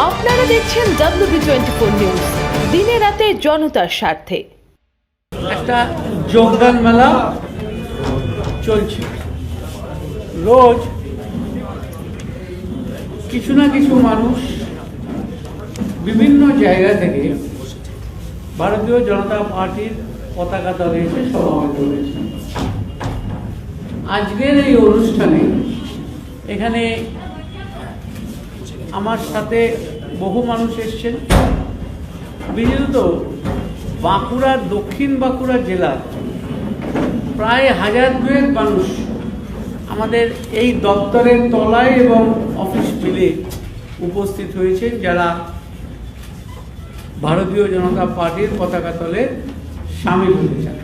আপনারা দেখছেন WB24 news, দিনে রাতে জনতার স্বার্থে। একটা যোগদান মেলা চলছে। রোজ কিছু না কিছু মানুষ বিভিন্ন জায়গা থেকে ভারতীয় জনতা পার্টির পতাকা তলে এসে সমাবেত হয়েছে। আজকের এই অনুষ্ঠানে এখানে আমার সাথে বহু মানুষ এসছেন। বিশেষত বাঁকুড়ার দক্ষিণ বাঁকুড়া জেলার প্রায় 1000-2 মানুষ আমাদের এই দপ্তরের তলায় এবং অফিস মিলে উপস্থিত হয়েছেন, যারা ভারতীয় জনতা পার্টির পতাকা তলে সামিল হতে চান।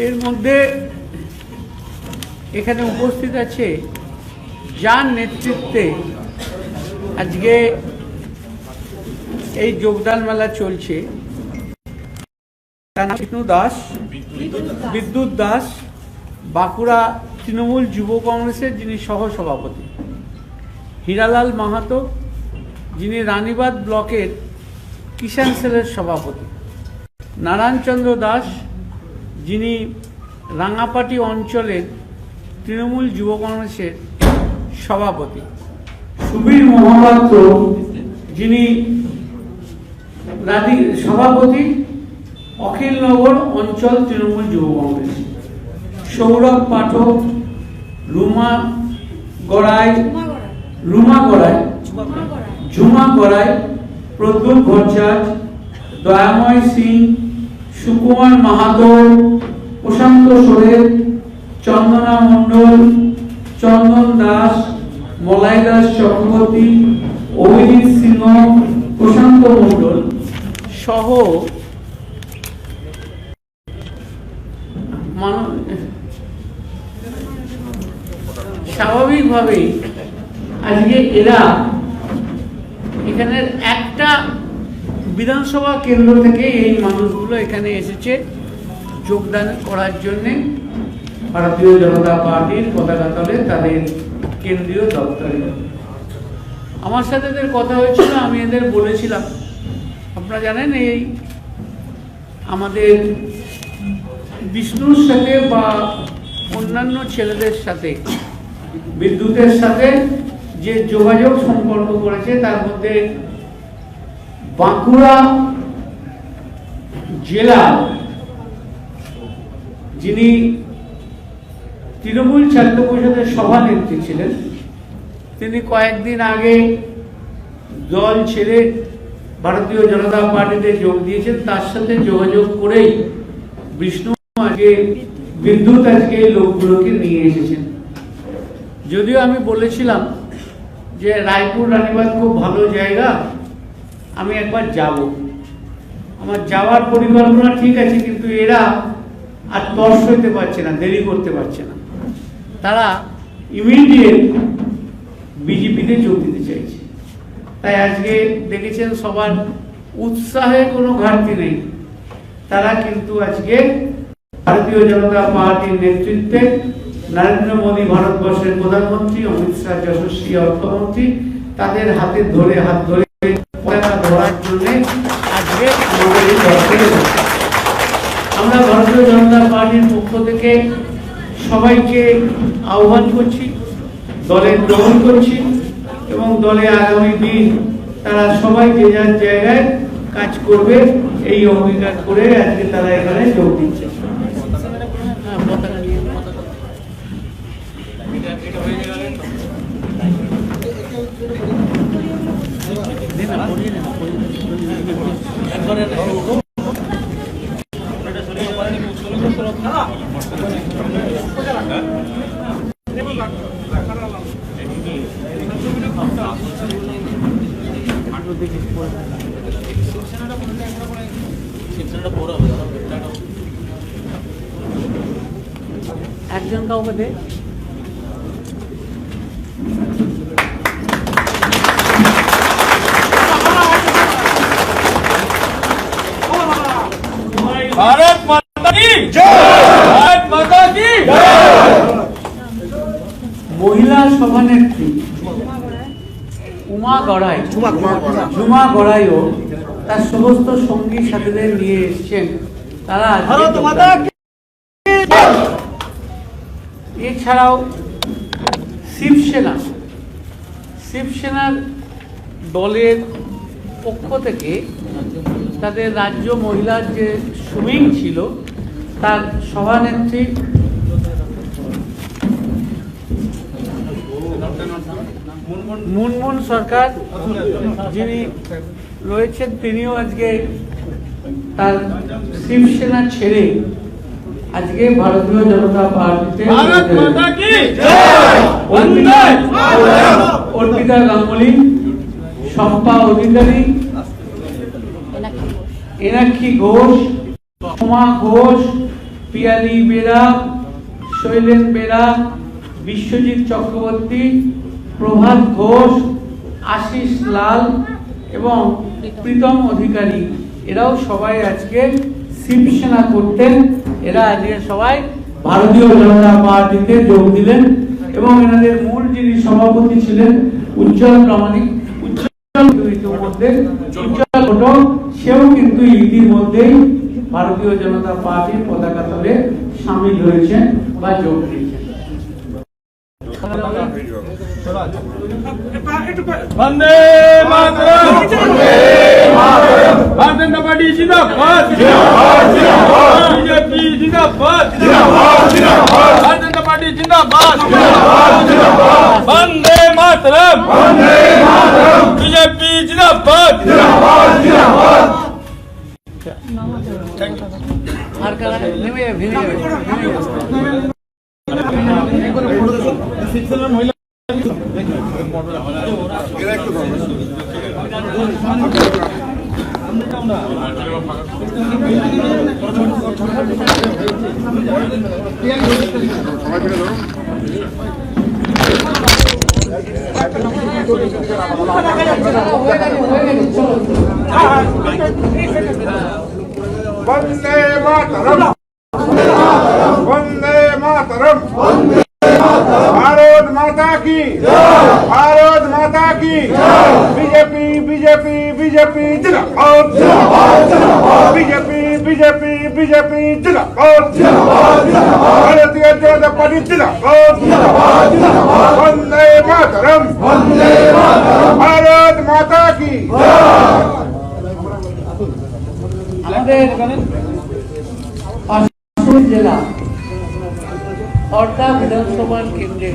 এর মধ্যে এখানে উপস্থিত আছে যার নেতৃত্বে আজকে এই যোগদান মেলা চলছে, তার নাম বিদ্যুৎ দাস, বাঁকুড়া তৃণমূল যুব কংগ্রেসের যিনি সহসভাপতি, হীরালাল মাহাতো যিনি রানীবাঁধ ব্লকের কিষাণ সেলের সভাপতি, নারায়ণচন্দ্র দাস যিনি রাঙাপাটি অঞ্চলের তৃণমূল যুব কংগ্রেসের সভাপতি, সুবীর মহাপাত্র যিনি সভাপতি অখিলনগর অঞ্চল তৃণমূল যুব কংগ্রেস, সৌরভ পাঠক, ঝুমা গড়াই, প্রদ্যুৎ ভট্টাচার্য, দয়াময় সিং, সুকুমার মাহাতো, প্রশান্ত সোরেন, চন্দনা মণ্ডল, চন্দন দাস, মলাই দাস চক্রবর্তী, অভিজিৎ সিংহ, প্রশান্ত মণ্ডল সহ স্বাভাবিকভাবেই আজকে এরা এখানের একটা বিধানসভা কেন্দ্র থেকে এই মানুষগুলো এখানে এসেছে যোগদান করার জন্যে ভারতীয় জনতা পার্টির পতাকা তলে তাদের কেন্দ্রীয় দপ্তরে। আমার সাথে এদের কথা হয়েছিল, আমি এদের বলেছিলাম, আপনারা জানেন এই আমাদের বিষ্ণুর সাথে বা অন্যান্য ছেলেদের সাথে বিদ্যুতের সাথে যে যোগাযোগ সম্পর্ক করেছে, তার মধ্যে বাঁকুড়া জেলা যিনি তৃণমূল ছাত্র পরিষদের সভানেত্রী ছিলেন, তিনি কয়েকদিন আগে দল ছেড়ে ভারতীয় জনতা পার্টিতে যোগ দিয়েছেন। তার সাথে যোগাযোগ করেই বিষ্ণু আজকে বিদ্যুৎ আজকে লোকগুলোকে নিয়ে এসেছেন। যদিও আমি বলেছিলাম যে রায়পুর রানীবাঁধ খুব ভালো জায়গা, আমি একবার যাব, আমার যাওয়ার পরিকল্পনা ঠিক আছে, কিন্তু এরা আর তর্স হইতে পারছে না, দেরি করতে পারছে না, তারা ইমিডিয়েট বিজেপিতে যোগ দিতে চাইছে। তাই আজকে দেখেছেন সবার উৎসাহে কোনো ঘাটতি নেই, তারা কিন্তু আজকে ভারতীয় জনতা পার্টির নেতৃত্বে নরেন্দ্র মোদী ভারতবর্ষের প্রধানমন্ত্রী, অমিত শাহ যশস্বী অর্থমন্ত্রী, তাদের হাত ধরে পতাকা ধরার জন্য আজকে আমরা ভারতীয় জনতা পার্টির পক্ষ থেকে সবাইকে আহ্বান করছি, দলে গ্রহণ করছি এবং দলে আগামী দিন তারা সবাই যে যার জায়গায় কাজ করবে এই অঙ্গীকার করে আজকে তারা এখানে যোগ দিচ্ছে। একজন কাউকে দে। भारत माता की जय, भारत माता की जय। সভানেত্রী ঝুমা গড়াইও তার সমস্ত সঙ্গী সাথীদের নিয়ে এসছেন। তারা এছাড়াও শিবসেনার দলের পক্ষ থেকে তাদের রাজ্য মহিলার যে সুইং ছিল তার সভানেত্রী মুনমুন সরকার যিনি রয়েছেন, তিনিও আজকে তার শিবসেনা ছেড়ে আজকে ভারতীয় জনতা পার্টিতে অর্পিতা গাঙ্গুলি, শম্পা অধিকারী, এনাক্ষী ঘোষ, সোমা ঘোষ, পিয়ালি বেরা, শৈলেন বেরা, বিশ্বজিৎ চক্রবর্তী, প্রভাত ঘোষ, আশিস লাল এবং প্রীতম অধিকারী, এরাও সবাই আজকে শিবসেনা করতেন। এরা আজকে সবাই ভারতীয় জনতা পার্টিতে যোগ দিলেন এবং এনাদের মূল যিনি সভাপতি ছিলেন উজ্জ্বল প্রামাণিক, সেও কিন্তু ইতিমধ্যেই ভারতীয় জনতা পার্টির পতাকা তলে সামিল হয়েছেন বা যোগ দিয়েছেন। वंदे मातरम, भारतीय जनता पार्टी जिंदाबाद, बीजेपी जिंदाबाद, भारतीय जनता पार्टी जिंदाबाद, वंदे मातरम, बीजेपी जिंदाबाद। वंदे मातरम, वंदे मातरम, भारत माता की, भारत माता की, बीजेपी बीजेपी बीजेपी जिंदाबाद, बीजेपी बीजेपी बीजेपी जिंदाबाद, भारतीय जनता पार्टी जिंदाबाद, वंदे मातरम, भारत माता की। জেলা হরদা বিধানসভা কেন্দ্রে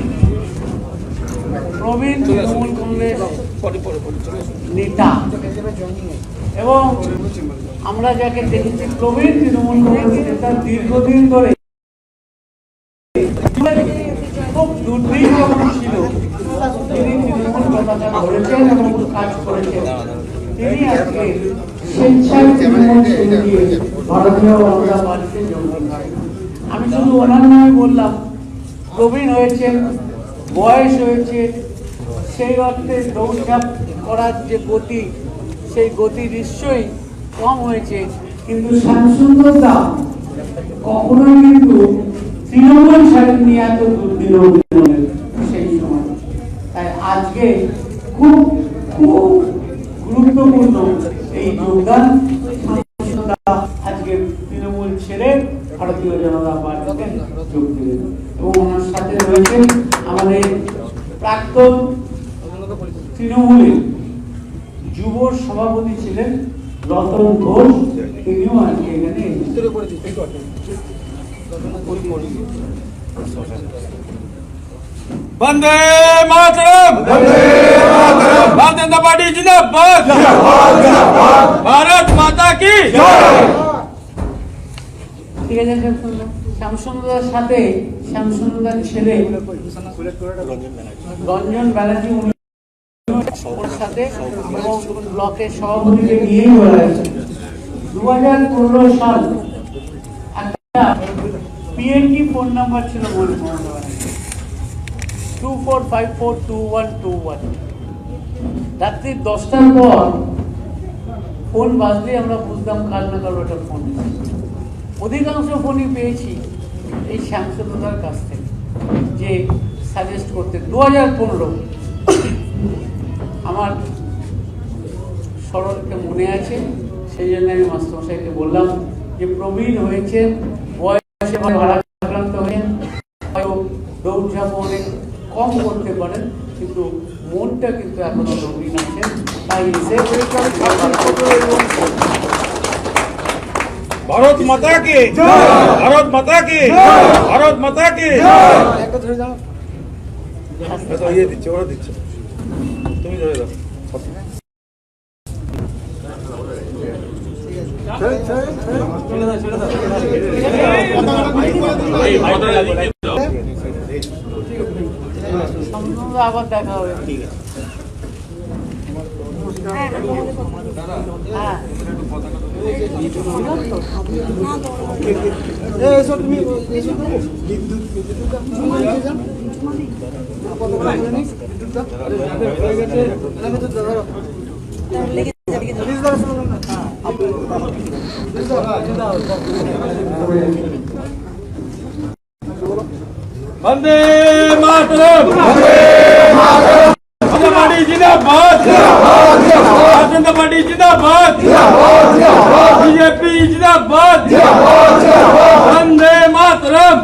প্রবীণ তৃণমূল কংগ্রেস নেতা এবং আমরা যাকে দেখেছি প্রবীণ তৃণমূল কংগ্রেস নেতা দীর্ঘদিন ধরে খুব দুর্নীতি ছিল, তিনি তৃণমূল পতাকা ধরেছেন এবং কাজ করেছেন। তিনি আজকে স্বেচ্ছায় তৃণমূল ছেড়ে দিয়ে ভারতীয় জনতা পার্টিতে যোগ দিয়েছেন। আমি শুধু ওনার নামে বললাম, প্রবীণ হয়েছেন, বয়স হয়েছে, সেই অর্থে দৌড়ঝাঁপ করার যে গতি, সেই গতি নিশ্চয়ই কম হয়েছে, কিন্তু শ্যামসুন্দরদা কখনোই কিন্তু তৃণমূল ছাড়েননি এত দুর্দিন সেই সময়। তাই আজকে খুব খুব গুরুত্বপূর্ণ এই যোগদান। আজকে তৃণমূল ছেড়ে ভারতীয় জনতা পার্টিতে যোগ দিলেন এবং ওনার সাথে রয়েছেন আমাদের প্রাক্তন তৃণমূলের যুব সভাপতি ছিলেন রতন ঘোষ, তিনিও আজকে এখানে वंदे मातरम, भारतीय जनता पार्टी जिंदाबाद, भारत माता की। ঠিক আছে, শ্যামসুন্দরের সাথে শ্যামসুন্দর ছেলে রঞ্জন ব্যানার্জি ওর সাথে এবং ব্লকের সভাপতিকে নিয়েই বলা হয়েছে 2015 সাল একটা পিএনটি ফোন নাম্বার ছিল 24542121। রাত্রি 10টার পর ফোন বাজলে আমরা বুঝতাম কাল না কাল ওটা ফোন। অধিকাংশ ফোনই পেয়েছি এই শ্যামসুন্দরের কাছ থেকে, যে সাজেস্ট করতে 2015 আমার স্মরণকে মনে আছে, সেই জন্য আমি মাস্টারমশাইকে বললাম যে প্রবীণ হয়েছে, বয়সে ভারাক্রান্ত হয়ে হয়তো দৌড়ঝাঁপ অনেক কম করতে পারেন, কিন্তু মনটা কিন্তু এখনো নবীন আছে। তাই ভারত মাতা কি ভারত মাতা কি ভারত মাতা কি ইয়ে দিচ্ছে, ওরা দিচ্ছে, তুমি ধরে দাও। আবার দেখা হবে। ঠিক আছে। হ্যাঁ वंदे मातरम जनता पार्टी जिंदाबाद जनता पार्टी जिंदाबाद बीजेपी जिंदाबाद वंदे मातरम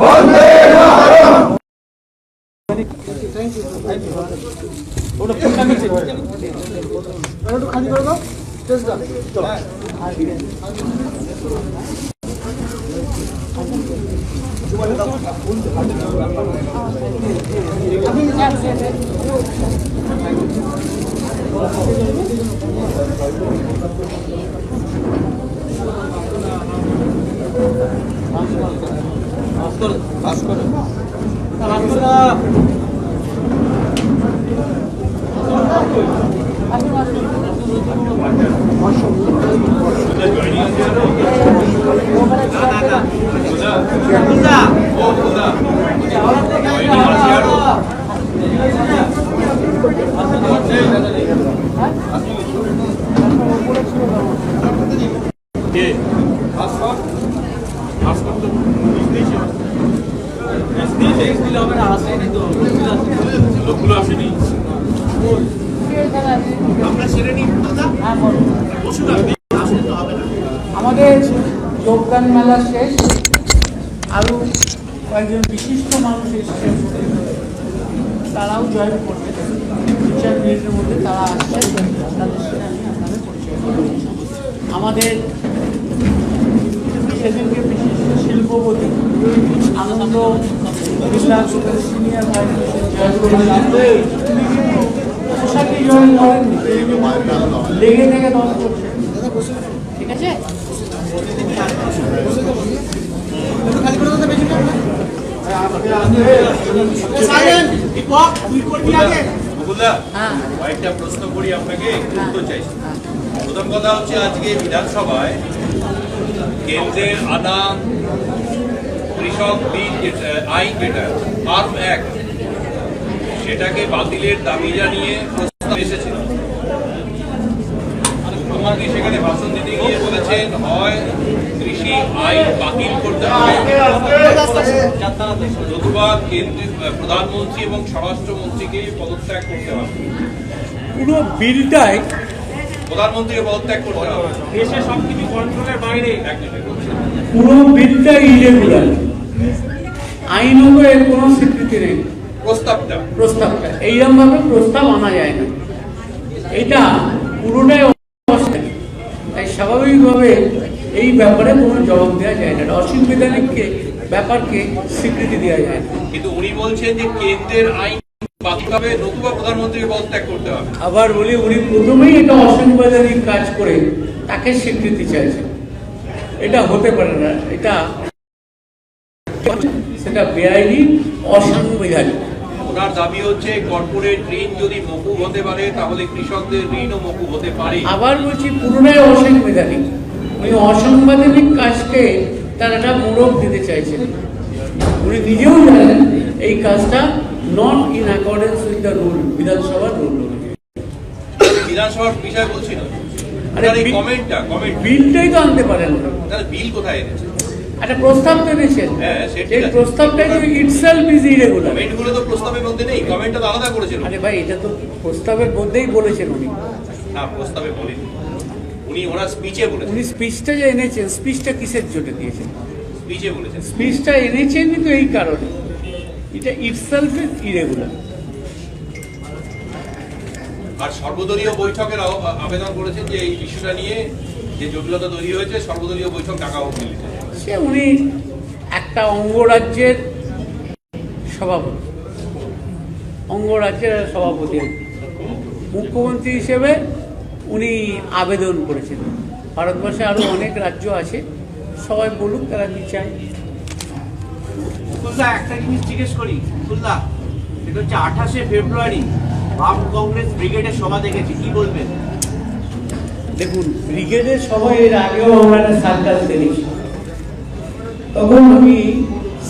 আমাদের যোগদান মেলা শেষ, আরো কয়েকজন বিশিষ্ট মানুষ এসেছেন, তারাও জয়েন করবে। 2-4 মিনিটের মধ্যে তারা আসছেন, তাদের সাথে আমি আপনাদের পরিচয় করব। আমাদের সেদিনকে বিশিষ্ট শিল্পপতি আনন্দ বিদ্যাসাগর সিনিয়র জয়েন করেননি, লেগে থেকে দল করছে। ঠিক আছে, কয়েকটা প্রশ্ন করি আপনাকে, উত্তর চাইছি। প্রথম কথা হচ্ছে, আজকে বিধানসভায় কেন্দ্রের আনা কৃষক বিল আইন যেটা ফার্ম অ্যাক্ট, সেটাকে বাতিলের দাবি জানিয়ে প্রস্তাব এসেছিল। মুখ্যমন্ত্রী সেখানে ভাষণ দিতে গিয়ে বলেছেন, হয় কৃষি আইন বাতিল করতে হবে, নতুবা কেন্দ্রীয় প্রধানমন্ত্রী এবং স্বরাষ্ট্রমন্ত্রীকে পদত্যাগ করতে হবে। পুরো বিলটাই প্রধানমন্ত্রীকে পদত্যাগ করতে হবে, দেশে সবকিছু কন্ট্রোলের বাইরে। পুরো বিলটাই ইরেগুলার, আইনগত এর কোনো স্বীকৃতি নেই। প্রস্তাবটা এইরকম ভাবে প্রস্তাব আনা যায় না, এটা পুরোটাই অসাংবিধানিক। তাই স্বাভাবিকভাবে এই ব্যাপারে কোনো জবাব দেওয়া যায় না, অসাংবিধানিক ব্যাপারকে স্বীকৃতি দেওয়া যায় না। কিন্তু উনি বলছেন যে কেন্দ্রের আইন বাতিল হবে, নতুবা প্রধানমন্ত্রীকে পদত্যাগ করতে হবে। আবার বলি, উনি প্রথমেই এটা অসাংবিধানিক কাজ করে তাকে স্বীকৃতি চাইছেন, এটা হতে পারে না, সেটা বেআইনি, অসাংবিধানিক। ওনার দাবি হচ্ছে কর্পোরেট ঋণ যদি মকুব হতে পারে, তাহলে কৃষকদের ঋণও মকুব হতে পারে। আবার বলছি, পুরোটাই অসাংবিধানিক। উনি অসাংবিধানিক কাজকে তার একটা মোড়ক দিতে চাইছেন। উনি নিজেও জানেন এই কাজটা not in accordance with the rule, বিধানসভার রুল। বিধানসভার বিষয় বলছি না, আরে কমেন্ট বিলটাই তো আনতে পারেন না। তাহলে বিল কোথায় এনেছে? একটা প্রস্তাব তো এনেছেন, হ্যাঁ, সে ঠিক এই আছে। প্রস্তাবটাই তো ইটসেলফ ইজ ইরেগুলার। কমেন্টগুলো তো প্রস্তাবের মধ্যে নেই, কমেন্টটা তো আলাদা করেছেন। আরে ভাই, এটা তো প্রস্তাবের মধ্যেই বলেছেন উনি। না, প্রস্তাবে বলিনি, উনি ওনার স্পিচে বলেছেন। উনি স্পিচটা যে এনেছেন, স্পিচটা কিসের জন্য দিয়েছেন? স্পিচে বলেছেন। স্পিচটা এনেছেন কিন্তু এই কারণে, এটা ইটসেলফ ইজ ইরেগুলার। আর সর্বদলীয় বৈঠকের আবেদন করেছেন যে এই ইস্যুটা নিয়ে যে জটিলতা তৈরি হয়েছে, সর্বদলীয় বৈঠক ডাকা হোক দিল্লিতে। সে উনি একটা অঙ্গরাজ্যের সভাপতি, অঙ্গরাজ্যের সভাপতি আর কি। মুখ্যমন্ত্রী হিসেবে উনি আবেদন করেছেন। ভারতবর্ষে আরও অনেক রাজ্য আছে, সবাই বলুক তারা কি চায়। মুকুলদা, একটা জিনিস জিজ্ঞেস করি মুকুলদা, সেটা হচ্ছে 28শে ফেব্রুয়ারি বাম কংগ্রেস ব্রিগেডের সভা দেখেছি, কি বলবেন? দেখুন, ব্রিগেডের সভায় এর আগেও আমরা একটা সার্কাস দেখেছি। তখন আমি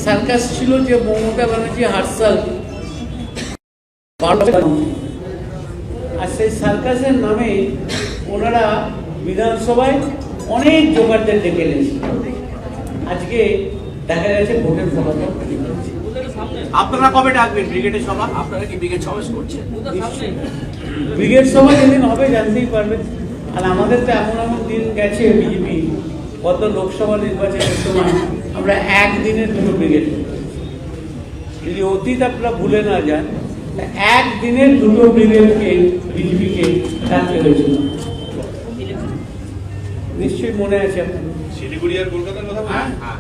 সার্কাস ছিল যে মমতা ব্যানার্জি হারসাল, আর সেই সার্কাসের নামে ওনারা বিধানসভায় অনেক জোগাড়দের ডেকে এনেছে। আজকে দেখা যাচ্ছে ভোটের ফলাফল কি হচ্ছে। আপনারা কবে ডাকবেন ব্রিগেডের সভা? আপনারা কি ব্রিগেড সমাবেশ করছেন? ব্রিগেড সভা যেদিন হবে জানতেই পারবেন। আর আমাদের তো এমন এমন দিন গেছে বিজেপি, গত লোকসভা নির্বাচনের সময় আমরা একদিনের দুটো ব্রিগেড করেছি। যদি অতীত আপনারা ভুলে না যান, একদিনের দুটো ব্রিগেডকে বিজেপিকে ডাকতে হয়েছিল। নিশ্চয়ই মনে আছে আপনার। শিলিগুড়ি আর কলকাতার কথা বলছেন? হ্যাঁ,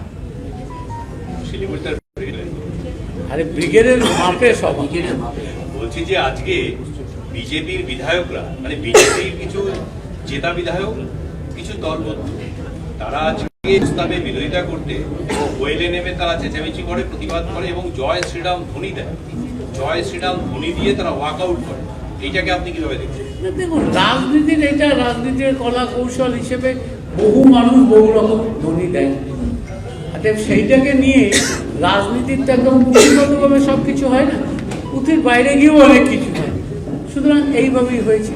শিলিগুড়িতে আর ব্রিগেড। আরে ব্রিগেডের মাপে সভা। বলছি যে আজকে বিজেপির বিধায়করা, মানে বিজেপির কিছু জেতা বিধায়ক, কিছু দলবদ্ধ, তারা আজকে প্রস্তাবে বিরোধিতা করতে ওয়েলে নেমে তারা চেঁচামেচি করে, প্রতিবাদ করে এবং জয় শ্রীরাম ধ্বনি দেয়। জয় শ্রীরাম ধ্বনি দিয়ে তারা ওয়াক আউট করে। এইটাকে আপনি কিভাবে দেখছেন? দেখুন, রাজনীতির এটা রাজনীতির কলা কৌশল হিসেবে বহু মানুষ বহু রকম ধ্বনি দেয়। অতএব সেইটাকে নিয়ে রাজনীতির তো একদম পুঁথিগতভাবে সব কিছু হয় না, পুঁথির বাইরে গিয়েও অনেক কিছু হয়। সুতরাং এইভাবেই হয়েছে,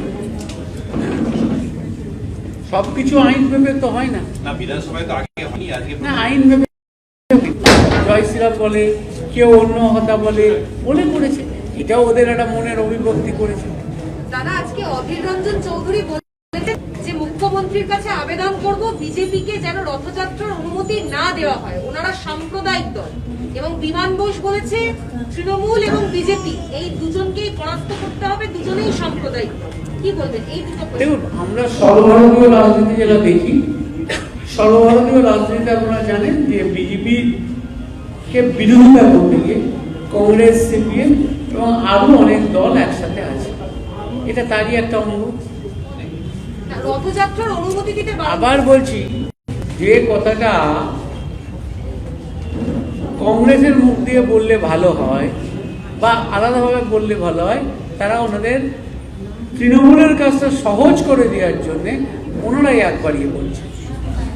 সবকিছু আইন ভেবে তো হয় না। না, বিধানসভায় তো আগে হয়নি, আজকে না, আইন ভেবে জয় শ্রীরাম বলে, কেউ অন্য কথা বলে করেছে। এটাও ওদের একটা মনের অভিব্যক্তি করেছে। দাদা, আজকে অধীর রঞ্জন চৌধুরী বলেছেন যে মুখ্যমন্ত্রীর কাছে আবেদন করব বিজেপিকে যেন রথযাত্রার অনুমতি না দেওয়া হয়, ওনারা সাম্প্রদায়িক দল। এবং বিমান বোস বলেছে তৃণমূল এবং বিজেপি এই দুজনকেই পরাস্ত করতে হবে, দুজনেই সাম্প্রদায়িক দল। কি বলবেন এই দুটো? দেখুন, আমরা সর্বভারতীয় রাজনীতি যেটা দেখি, সর্বভারতীয় রাজনীতি আপনারা জানেন যে বিজেপিকে বিরোধিতা করতে গিয়ে কংগ্রেস, সিপিএম এবং আরো অনেক দল একসাথে আছে। এটা তারই একটা অঙ্গ। রথযাত্রার অনুমতি দিতে আবার বলছি, যে কথাটা কংগ্রেসের মুখ দিয়ে বললে ভালো হয় বা আলাদাভাবে বললে ভালো হয়, তারা ওনাদের তৃণমূলের কাজটা সহজ করে দেওয়ার জন্য ওনারাই এক বাড়িয়ে বলছে।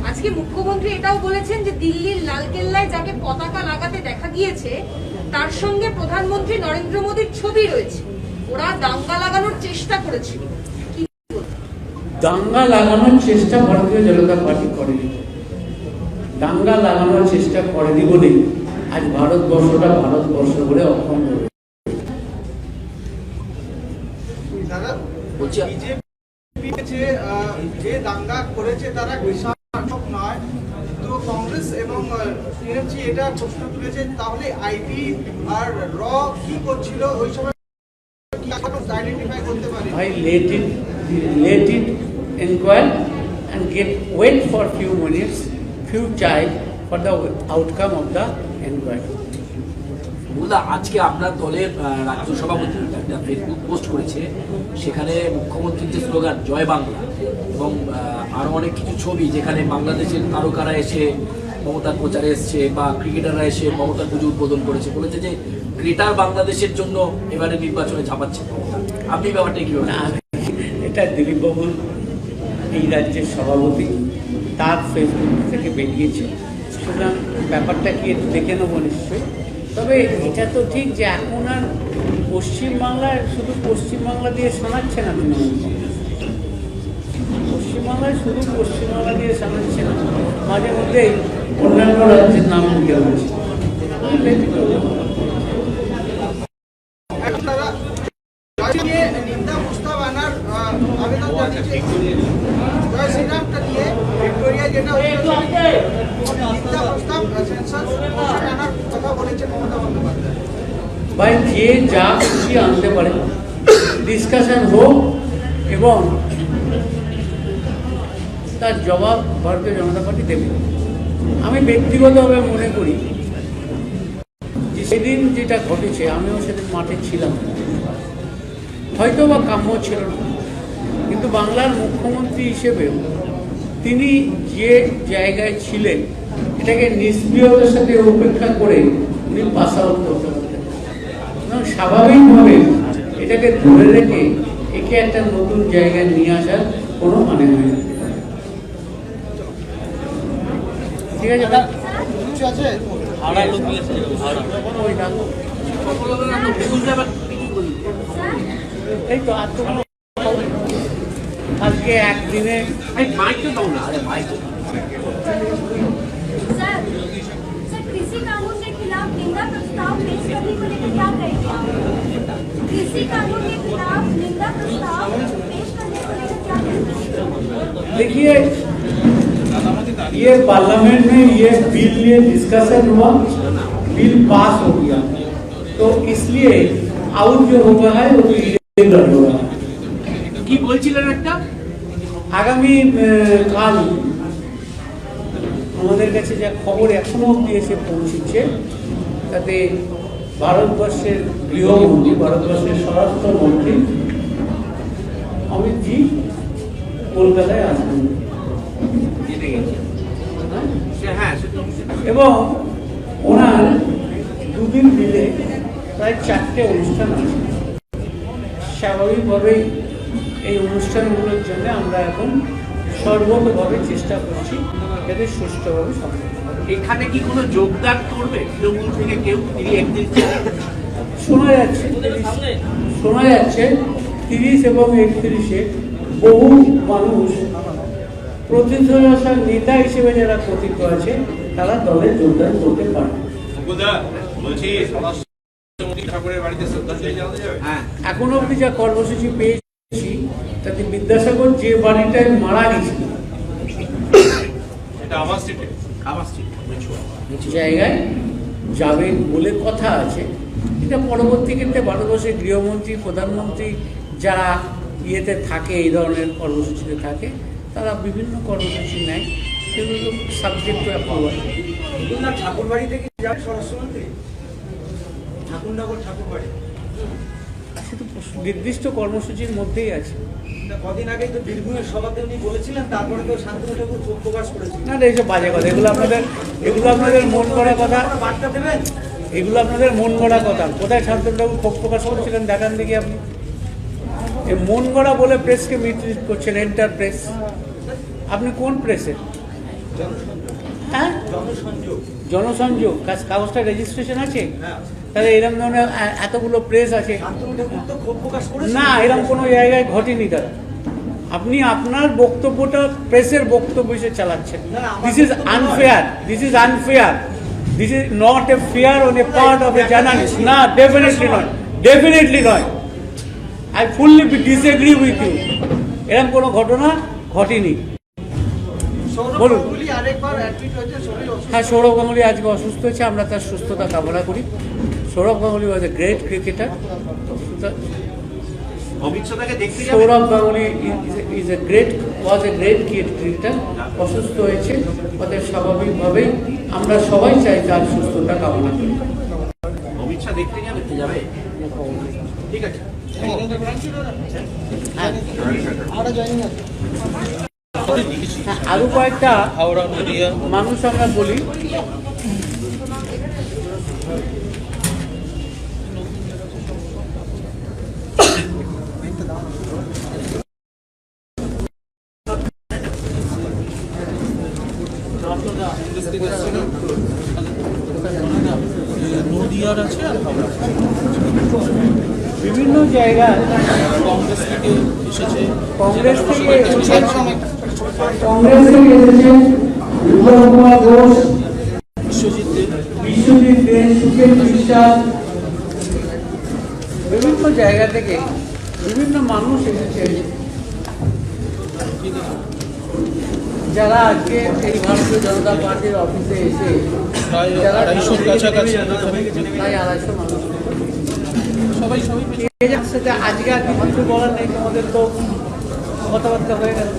আজকে মুখ্যমন্ত্রী এটাও বলেছেন যে দিল্লির লালকেল্লায় যাকে পতাকা লাগাতে দেখা গিয়েছে তার সঙ্গে প্রধানমন্ত্রী নরেন্দ্র মোদীর ছবি রয়েছে, ওরা দাঙ্গা লাগানোর চেষ্টা করেছিল। দাঙ্গা লাগানোর চেষ্টা ভারতীয় জনতা পার্টি করেনি। দাঙ্গা লাগানোর চেষ্টা করেনি বলেই আজ ভারতবর্ষটা ভারতবর্ষ বলে অখণ্ড রয়েছে। বিজেপি যে দাঙ্গা করেছে তারা কৃষক নয়, তো কংগ্রেস এবং টিএমসি এটা প্রশ্ন তুলেছে, তাহলে আইটি আর র কি করছিল ওই সময় আইডেন্টিফাই করতে পারে? ভাই, let it inquire and wait for few minutes, few time for the outcome of the inquiry. মুকুলদা, আজকে আপনার দলের রাজ্য সভাপতি একটা ফেসবুক পোস্ট করেছে, সেখানে মুখ্যমন্ত্রীর যে স্লোগান জয় বাংলা এবং আরও অনেক কিছু ছবি, যেখানে বাংলাদেশের তারকারা এসে মমতার প্রচারে এসছে বা ক্রিকেটাররা এসে মমতার পুজো উদ্বোধন করেছে, বলেছে যে গ্রেটার বাংলাদেশের জন্য এবারে নির্বাচনে ঝাঁপাচ্ছে মমতা। আপনি ব্যাপারটা কীভাবে? না, এটা দিলীপ বাবু এই রাজ্যের সভাপতি, তার ফেসবুক থেকে বেরিয়েছে। সুতরাং ব্যাপারটা কি একটু দেখে নেবো নিশ্চয়ই। তবে এটা তো ঠিক যে এখন আর পশ্চিমবাংলায় শুধু পশ্চিমবাংলা দিয়ে শোনাচ্ছে না, পশ্চিমবাংলায় শুধু পশ্চিমবাংলা দিয়ে শোনাচ্ছে না, মাঝে মধ্যেই অন্যান্য রাজ্যের নাম লিখে হয়েছে। তারা জয় নিয়ে নিন্দা প্রস্তাব আনার আবেদন জানিয়েছে। জয় শ্রীরামটা নিয়ে ভিক্টোরিয়া যেটা হচ্ছে নিন্দা প্রস্তাব সেন্সর আনার কথা বলেছেন মমতা বন্দ্যোপাধ্যায়। ভাই যে যা খুশি আনতে পারে, ডিসকাশন হোক এবং তার জবাব ভারতীয় জনতা পার্টি দেবে। আমি ব্যক্তিগতভাবে মনে করি যে সেদিন যেটা ঘটেছে, আমিও সেদিন মাঠে ছিলাম, হয়তো বা কাম্য ছিল না, কিন্তু বাংলার মুখ্যমন্ত্রী হিসেবেও তিনি যে জায়গায় ছিলেন এটাকে নিষ্ক্রিয়তার সাথে উপেক্ষা করে উনি পাস আউট করতে পারতেন এবং স্বাভাবিকভাবে এটাকে ধরে রেখে একে একটা নতুন জায়গায় নিয়ে আসার কোনো মানে হয় না। ঠিক আছে ভাই, কিছু আছে ওই দেখো। এই তো আর তো কোনো- আজকে একদিনে মাইকটা দাও না। আরে ভাই তো सर कृषि कानून के खिलाफ निंदा प्रस्ताव पेश करने को लेकर क्या कहेंगे आप? कृषि कानून के खिलाफ निंदा प्रस्ताव पेश करने को लेकर क्या कहेंगे? देखिए, ये पार्लियामेंट में ये बिल ये डिस्कशन हुआ, बिल पास हो गया, तो इसलिए आउट जो होगा है वो इलीगल होगा। কি বলছিলেন একটা? আগামী কাল আমাদের কাছে যা খবর এখনো অব্দি এসে পৌঁছেছে, তাতে ভারতবর্ষের গৃহমন্ত্রী, ভারতবর্ষের স্বরাষ্ট্রমন্ত্রী অমিত জি কলকাতায় আসবেন। জেনে গেছি। হ্যাঁ, সেটা এবং ওনার দুদিন মিলে প্রায় 4টে অনুষ্ঠান আছে। স্বাভাবিকভাবেই এই অনুষ্ঠানগুলোর জন্য আমরা এখন সর্বতভাবে চেষ্টা করছি যাতে সুষ্ঠুভাবে সম্পন্ন হয়। এখানে কি কোনো যোগদান করবে তৃণমূল থেকে কেউ? তিনি একদিন শোনা যাচ্ছে 30 এবং 31-এ বহু মানুষ প্রতিষ্ঠার নেতা হিসেবে যারা কথিত আছে তারা দলে যোগদান করতে পারে। মুকুলদা, বলছি স্বরাষ্ট্রমন্ত্রী ঠাকুরের বাড়িতে শ্রদ্ধাঞ্জলি জানাতে যাবে? হ্যাঁ, এখন অবধি যা কর্মসূচি পেয়েছি তাতে বিদ্যাসাগর যে বাড়িটায় মারা গেছিল এটা আমার স্ট্রিটে। আমার স্ট্রিট জায়গায় যাবেন বলে কথা আছে। এটা পরবর্তী ক্ষেত্রে ভারতবর্ষের গৃহমন্ত্রী, প্রধানমন্ত্রী যারা ইয়েতে থাকে, এই ধরনের কর্মসূচিতে থাকে, তারা বিভিন্ন কর্মসূচি নেয়, সেগুলো সাবজেক্ট টু অ্যাপ্রুভাল। ঠাকুর বাড়ি থেকে যাবে স্বরাষ্ট্রমন্ত্রী, ঠাকুরনগর ঠাকুর বাড়ি। শুধু নির্দিষ্ট কর্মসূচির মধ্যেই আছে। কদিন আগে তো বীরভূমের সভাতে উনি বলেছিলেন, তারপরে তো শান্তনু ঠাকুর ক্ষোভ প্রকাশ করেছিলেন। না না, এইসব বাজে কথা, এগুলো আপনাদের মন গড়া কথা, বার্তা দেবেন? এগুলো আপনাদের মন গড়া কথা। কোথায় শান্তনুবাবু ক্ষোভ প্রকাশ করছিলেন দেখান দেখি আপনি। এই মন গড়া বলে প্রেসকে মিসলিড করছেন, এন্টার প্রেস। আপনি কোন প্রেসের? হ্যাঁ, জনসংযোগ কাগজটা রেজিস্ট্রেশন আছে? তাহলে এরকম ধরনের এতগুলো প্রেস আছে না, এরকম কোনো জায়গায় ঘটেনি দাদা। আপনি আপনার বক্তব্যটা প্রেসের বক্তব্য হিসেবে চালাচ্ছেন। This is unfair, this is unfair, this is not a fair on a part of a journalist. না, ডেফিনেটলি নয়, ডেফিনেটলি নয়। I fully disagree with you. এরকম কোনো ঘটনা ঘটেনি। বলুন। হ্যাঁ, সৌরভ গাঙ্গুলি আজকে অসুস্থ হয়েছে, আমরা তার সুস্থতা কামনা করি। সৌরভ গাঙ্গুলি ওয়াজ এ গ্রেট ক্রিকেটার। অমিত শাহকে দেখতে যাবে? সৌরভ গাঙ্গুলি ওয়াজ এ গ্রেট ক্রিকেটার। অসুস্থ হয়েছে, অতএব স্বাভাবিকভাবেই আমরা সবাই চাই তার সুস্থতা কামনা করি। অমিত শাহ দেখতে যাবে? যাবে। ঠিক আছে। হ্যাঁ, আরো কয়েকটা মানুষ আমরা বলি। বিভিন্ন জায়গায় কংগ্রেস থেকে এসেছেন, বিপ্লব কুমার ঘোষ, বিশ্বজিৎ দে, সুখেন বিশ্বাস, বিভিন্ন জায়গা থেকে বিভিন্ন মানুষ এসেছে, যারা আজকে এই ভারতীয় জনতা পার্টির অফিসে এসে যারা 250 মানুষ সবাই সাথে আজকে আর কিছু বলার নেই, তোমাদের তো কথাবার্তা হয়ে গেল।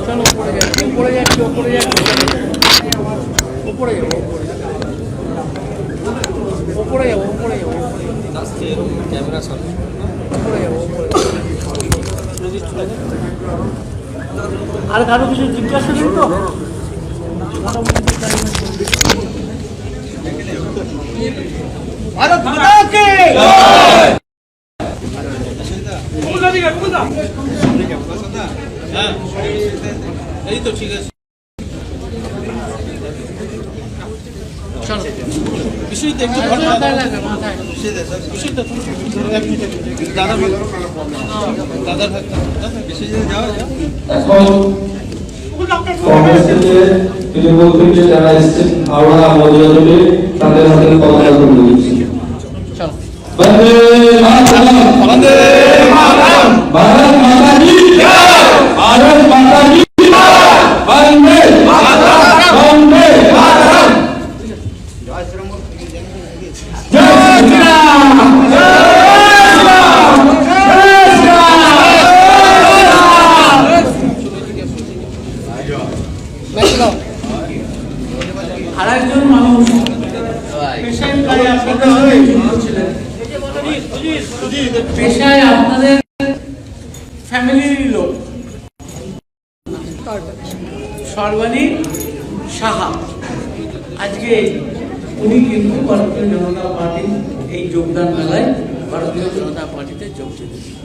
চলো উপরে যাচ্ছি উপরে যাবো ক্যামেরা সামনে আর কারো কিছু জিজ্ঞাসা নেই তো? ভারত মাতা কি জয়! এই তো ঠিক আছে। বিশ্বজিৎ একটু এখন কংগ্রেসের যে তৃণমূল থেকে যারা এসেছেন হাওড়া মজুরি তাদের হাতে পতাকা তুলে দিচ্ছি। বন্দে মাতরম, বন্দে মাতরম, ভারত মাতা কি জয়, ভারত মাতা কি জয়, বন্দে মাতরম, বন্দে মাতরম, জয় শ্রীরাম, জয় শ্রীরাম, আরেকজন মানুষ পেশায় আপনাদের ফ্যামিলির লোক, সর্বাণী সাহা। আজকে উনি কিন্তু ভারতীয় জনতা পার্টি এই যোগদান মেলায় ভারতীয় জনতা পার্টিতে যোগ দিয়েছেন।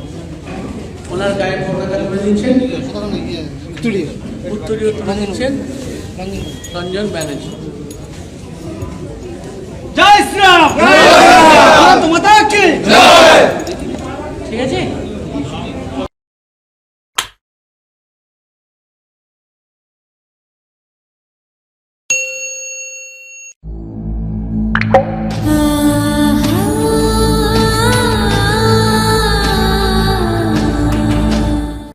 ওনার গায়ে পতাকা তুলে দিচ্ছেন, উত্তরীয় তুলে দিচ্ছেন রঞ্জন ব্যানার্জি। জয় শ্রীরাম, ভারত মাতা কি জয়। ঠিক আছে।